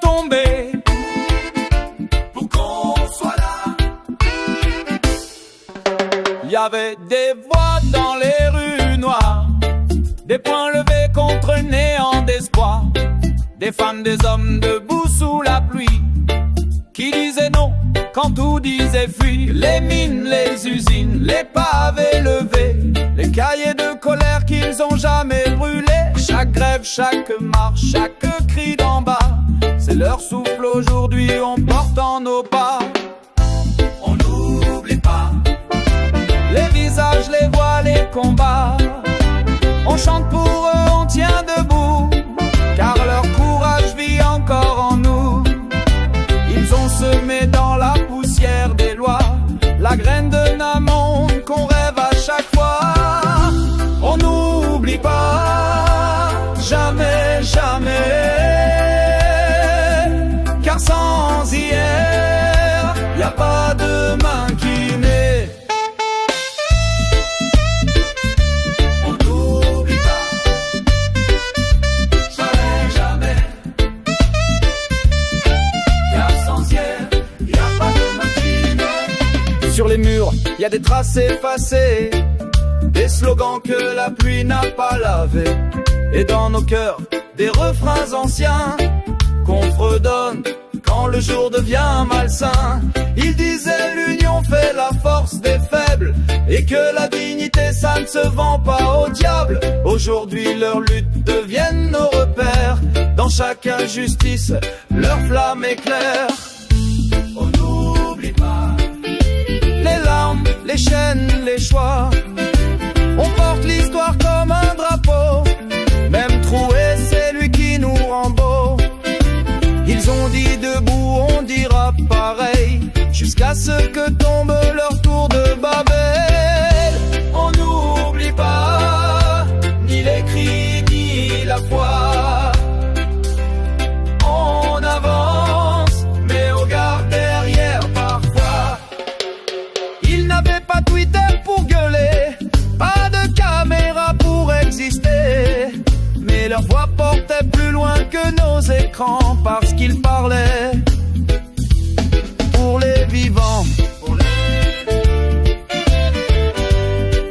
tomber pour qu'on soit là. Il y avait des voix dans les rues noires, des poings levés contre un néant d'espoir, des femmes, des hommes debout sous la pluie, qui disaient non quand tout disait fuir. Les mines, les usines, les pavés levés, les cahiers de colère qu'ils ont jamais brûlés. Chaque grève, chaque marche, chaque cri d'en bas, c'est leur souffle aujourd'hui, on porte en nos pas. On n'oublie pas les visages, les voix, les combats. On chante pour eux, on tient debout, car leur courage vit encore en nous. Ils ont semé dans la poussière des lois la graine d'un monde qu'on rêve à chaque fois. On n'oublie pas, jamais, jamais, car sans hier, y a pas demain qui naît. On n'oublie pas, jamais, jamais, car sans hier, y a pas demain qui naît. Sur les murs, y a des traces effacées, des slogans que la pluie n'a pas lavés. Et dans nos cœurs, des refrains anciens qu'on fredonne quand le jour devient malsain. Ils disaient l'union fait la force des faibles, et que la dignité ça ne se vend pas au diable. Aujourd'hui leurs luttes deviennent nos repères, dans chaque injustice leur flamme éclaire. On n'oublie pas Les larmes, les chaînes, les choix, on porte l'histoire comme un drapeau. Même troué, c'est lui qui nous rend beau. Ils ont dit debout, on dira pareil, jusqu'à ce que tombe leur tour de Babel. On n'oublie pas ni les cris, ni la foi. On avance, mais on garde derrière parfois. Ils n'avaient pas Twitter pour gueuler, pas de caméra pour exister, mais leur voix portait plus loin que nos écrans, parce qu'ils parlaient pour les vivants.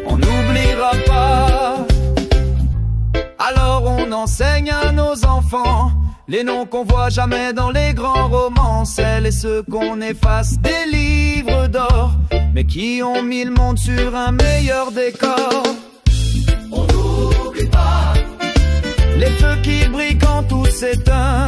On n'oubliera pas. Alors on enseigne à nos enfants les noms qu'on voit jamais dans les grands romans, celles et ceux qu'on efface des livres d'or, mais qui ont mis le monde sur un meilleur décor. On n'oublie pas Les feux qui brillent quand tout s'éteint,